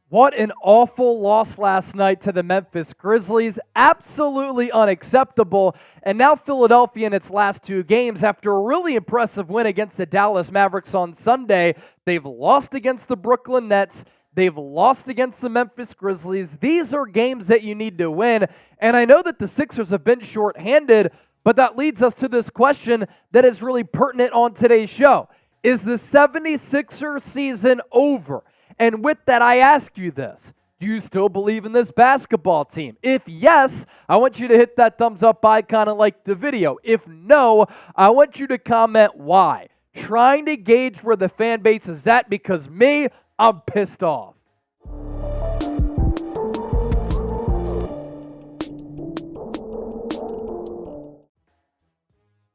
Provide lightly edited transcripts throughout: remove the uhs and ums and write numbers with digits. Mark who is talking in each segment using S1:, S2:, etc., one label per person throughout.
S1: What an awful loss last night to the Memphis Grizzlies. Absolutely unacceptable. And now Philadelphia in its last two games, after a really impressive win against the Dallas Mavericks on Sunday, they've lost against the Brooklyn Nets. They've lost against the Memphis Grizzlies. These are games that you need to win. And I know that the Sixers have been shorthanded, but that leads us to this question that is really pertinent on today's show. Is the 76er season over? And with that, I ask you this. Do you still believe in this basketball team? If yes, I want you to hit that thumbs up icon and like the video. If no, I want you to comment why. Trying to gauge where the fan base is at, because me, I'm pissed off.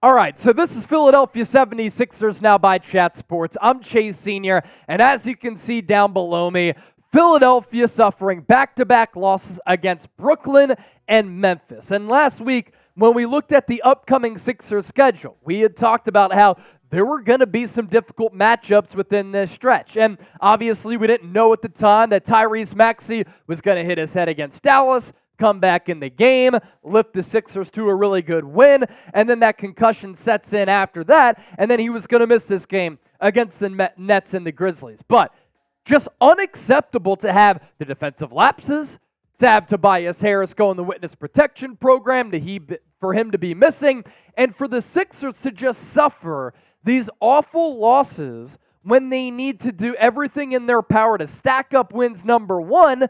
S1: All right, so this is Philadelphia 76ers Now by Chat Sports. I'm Chase Sr., and as you can see down below me, Philadelphia suffering back-to-back losses against Brooklyn and Memphis. And last week, when we looked at the upcoming Sixers schedule, we had talked about how there were going to be some difficult matchups within this stretch. And obviously, we didn't know at the time that Tyrese Maxey was going to hit his head against Dallas, come back in the game, lift the Sixers to a really good win, and then that concussion sets in after that, and then he was going to miss this game against the Nets and the Grizzlies. But just unacceptable to have the defensive lapses, to have Tobias Harris go in the witness protection program, for him to be missing, and for the Sixers to just suffer these awful losses when they need to do everything in their power to stack up wins, number one,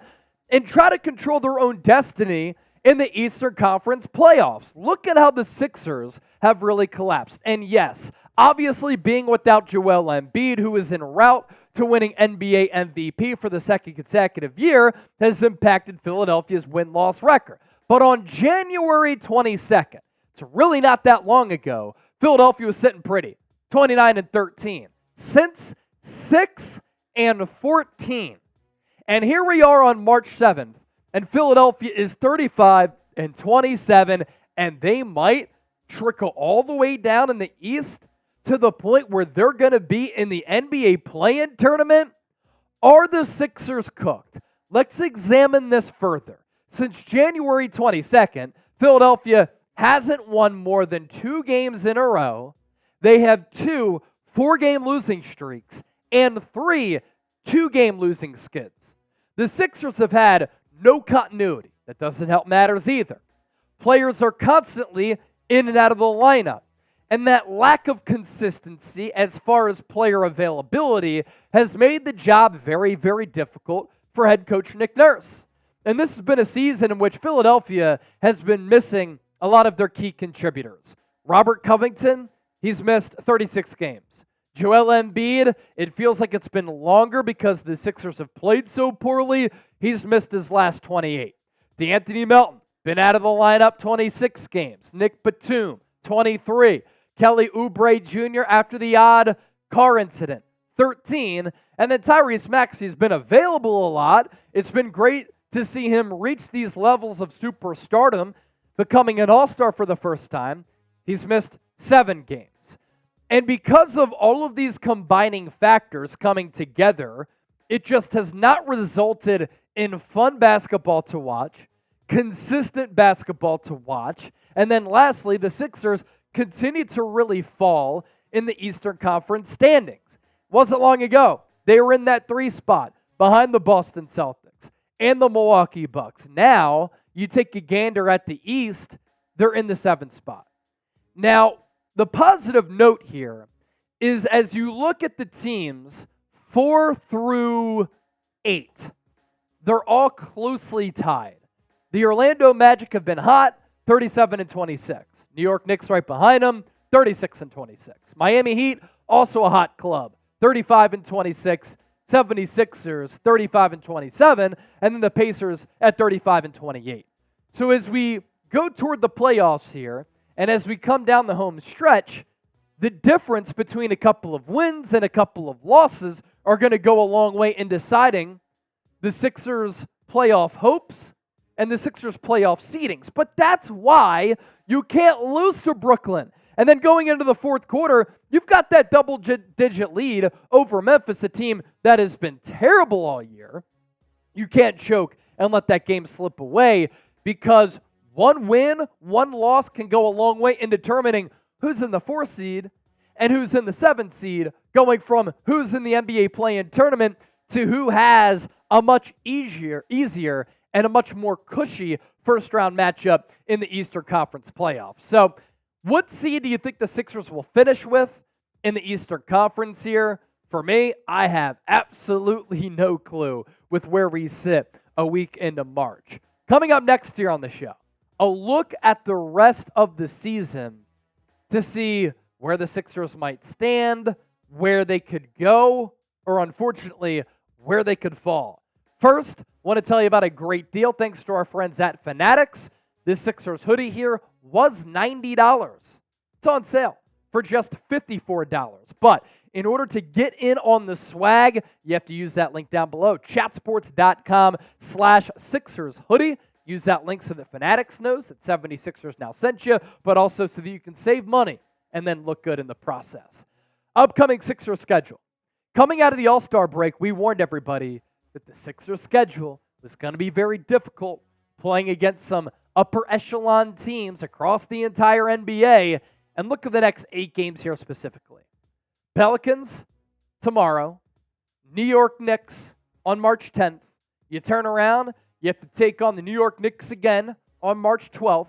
S1: and try to control their own destiny in the Eastern Conference playoffs. Look at how the Sixers have really collapsed. And yes, obviously being without Joel Embiid, who is en route to winning NBA MVP for the second consecutive year, has impacted Philadelphia's win-loss record. But on January 22nd, it's really not that long ago, Philadelphia was sitting pretty, 29-13. Since 6-14. And here we are on March 7th, and Philadelphia is 35-27, and they might trickle all the way down in the East to the point where they're going to be in the NBA play-in tournament. Are the Sixers cooked? Let's examine this further. Since January 22nd, Philadelphia hasn't won more than 2 games in a row. They have 2 4-game losing streaks and 3 2-game losing skids. The Sixers have had no continuity. That doesn't help matters either. Players are constantly in and out of the lineup. And that lack of consistency as far as player availability has made the job very, very difficult for head coach Nick Nurse. And this has been a season in which Philadelphia has been missing a lot of their key contributors. Robert Covington, he's missed 36 games. Joel Embiid, it feels like it's been longer because the Sixers have played so poorly. He's missed his last 28. D'Anthony Melton, been out of the lineup 26 games. Nic Batum, 23. Kelly Oubre Jr. after the odd car incident, 13. And then Tyrese Maxey has been available a lot. It's been great to see him reach these levels of superstardom, becoming an all-star for the first time. He's missed 7 games. And because of all of these combining factors coming together, it just has not resulted in fun basketball to watch, consistent basketball to watch, and then lastly, the Sixers continue to really fall in the Eastern Conference standings. Wasn't long ago, they were in that 3 spot behind the Boston Celtics and the Milwaukee Bucks. Now, you take a gander at the East, they're in the 7th spot. Now, the positive note here is as you look at the teams 4 through 8, they're all closely tied. The Orlando Magic have been hot, 37-26. New York Knicks right behind them, 36-26. Miami Heat, also a hot club, 35-26. 76ers, 35-27. And then the Pacers at 35-28. So as we go toward the playoffs here, and as we come down the home stretch, the difference between a couple of wins and a couple of losses are going to go a long way in deciding the Sixers' playoff hopes and the Sixers' playoff seedings. But that's why you can't lose to Brooklyn. And then going into the fourth quarter, you've got that double-digit lead over Memphis, a team that has been terrible all year. You can't choke and let that game slip away, because one win, one loss can go a long way in determining who's in the 4 seed and who's in the 7 seed, going from who's in the NBA play-in tournament to who has a much easier and a much more cushy first-round matchup in the Eastern Conference playoffs. So what seed do you think the Sixers will finish with in the Eastern Conference here? For me, I have absolutely no clue with where we sit a week into March. Coming up next here on the show, a look at the rest of the season to see where the Sixers might stand, where they could go, or unfortunately, where they could fall. First, I want to tell you about a great deal thanks to our friends at Fanatics. This Sixers hoodie here was $90. It's on sale for just $54. But in order to get in on the swag, you have to use that link down below, chatsports.com/Sixers hoodie. Use that link so that Fanatics knows that 76ers now sent you, but also so that you can save money and then look good in the process. Upcoming Sixers schedule. Coming out of the All-Star break, we warned everybody that the Sixers schedule was going to be very difficult, playing against some upper echelon teams across the entire NBA. And look at the next 8 games here specifically. Pelicans tomorrow, New York Knicks on March 10th. You turn around, you have to take on the New York Knicks again on March 12th.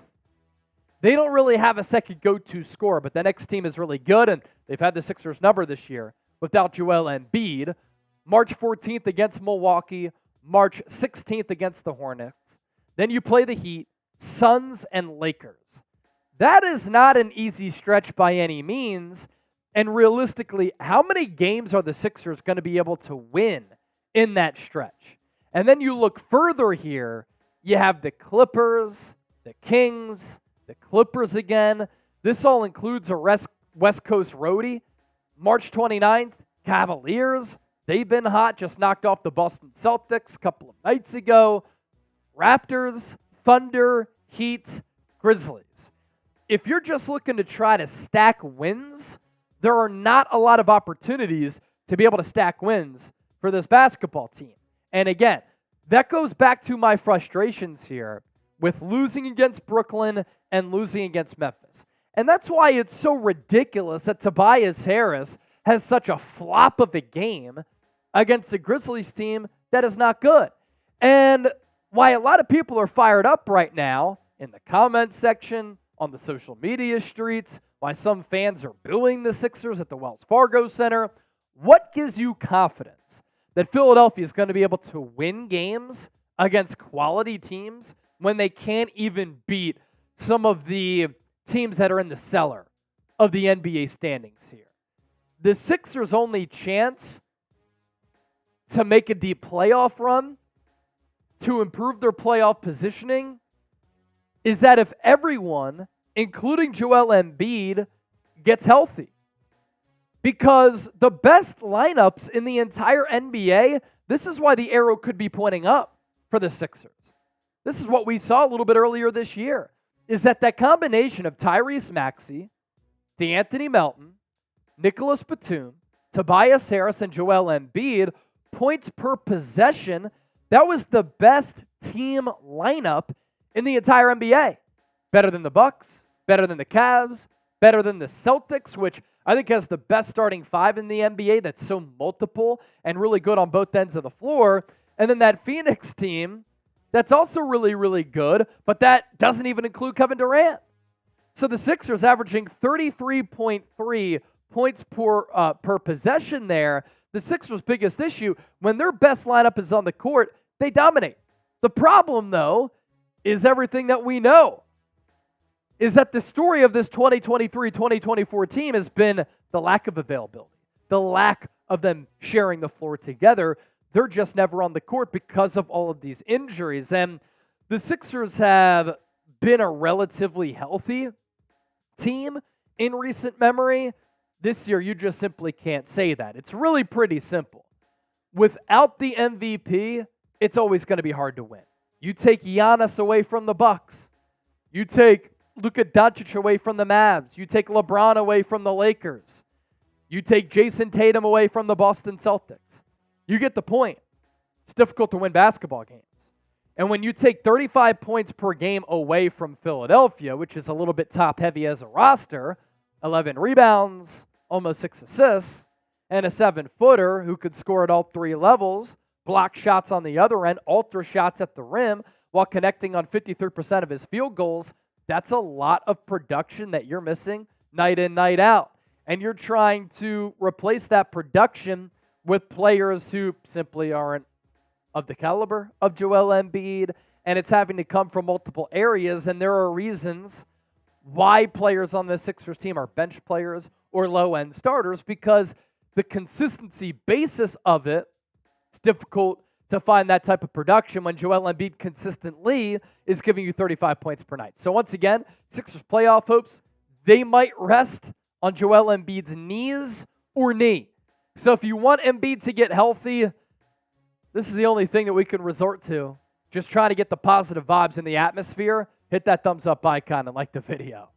S1: They don't really have a second go-to scorer, but the next team is really good, and they've had the Sixers number this year without Joel Embiid. March 14th against Milwaukee, March 16th against the Hornets. Then you play the Heat, Suns, and Lakers. That is not an easy stretch by any means. And realistically, how many games are the Sixers going to be able to win in that stretch? And then you look further here, you have the Clippers, the Kings, the Clippers again. This all includes a West Coast roadie. March 29th, Cavaliers. They've been hot, just knocked off the Boston Celtics a couple of nights ago. Raptors, Thunder, Heat, Grizzlies. If you're just looking to try to stack wins, there are not a lot of opportunities to be able to stack wins for this basketball team. And again, that goes back to my frustrations here with losing against Brooklyn and losing against Memphis. And that's why it's so ridiculous that Tobias Harris has such a flop of a game against the Grizzlies team that is not good. And why a lot of people are fired up right now in the comments section, on the social media streets, why some fans are booing the Sixers at the Wells Fargo Center. What gives you confidence that Philadelphia is going to be able to win games against quality teams when they can't even beat some of the teams that are in the cellar of the NBA standings here? The Sixers' only chance to make a deep playoff run, to improve their playoff positioning, is that if everyone, including Joel Embiid, gets healthy. Because the best lineups in the entire NBA, this is why the arrow could be pointing up for the Sixers. This is what we saw a little bit earlier this year, is that combination of Tyrese Maxey, DeAnthony Melton, Nicholas Batum, Tobias Harris, and Joel Embiid, points per possession, that was the best team lineup in the entire NBA. Better than the Bucks, better than the Cavs, better than the Celtics, which I think has the best starting 5 in the NBA that's so multiple and really good on both ends of the floor. And then that Phoenix team that's also really, really good, but that doesn't even include Kevin Durant. So the Sixers averaging 33.3 points per possession there. The Sixers' biggest issue, when their best lineup is on the court, they dominate. The problem, though, is everything that we know, is that the story of this 2023-2024 team has been the lack of availability, the lack of them sharing the floor together. They're just never on the court because of all of these injuries. And the Sixers have been a relatively healthy team in recent memory. This year, you just simply can't say that. It's really pretty simple. Without the MVP, it's always going to be hard to win. You take Giannis away from the Bucks. You take Luka Doncic away from the Mavs. You take LeBron away from the Lakers. You take Jason Tatum away from the Boston Celtics. You get the point. it's difficult to win basketball games. And when you take 35 points per game away from Philadelphia, which is a little bit top-heavy as a roster, 11 rebounds, almost 6 assists, and a 7-footer who could score at all 3 levels, block shots on the other end, alter shots at the rim, while connecting on 53% of his field goals, that's a lot of production that you're missing night in, night out. And you're trying to replace that production with players who simply aren't of the caliber of Joel Embiid, and it's having to come from multiple areas, and there are reasons why players on the Sixers team are bench players or low-end starters, because the consistency basis of it, it's difficult to find that type of production when Joel Embiid consistently is giving you 35 points per night. So once again, Sixers playoff hopes, they might rest on Joel Embiid's knees or knee. So if you want Embiid to get healthy, this is the only thing that we can resort to. Just trying to get the positive vibes in the atmosphere. Hit that thumbs up icon and like the video.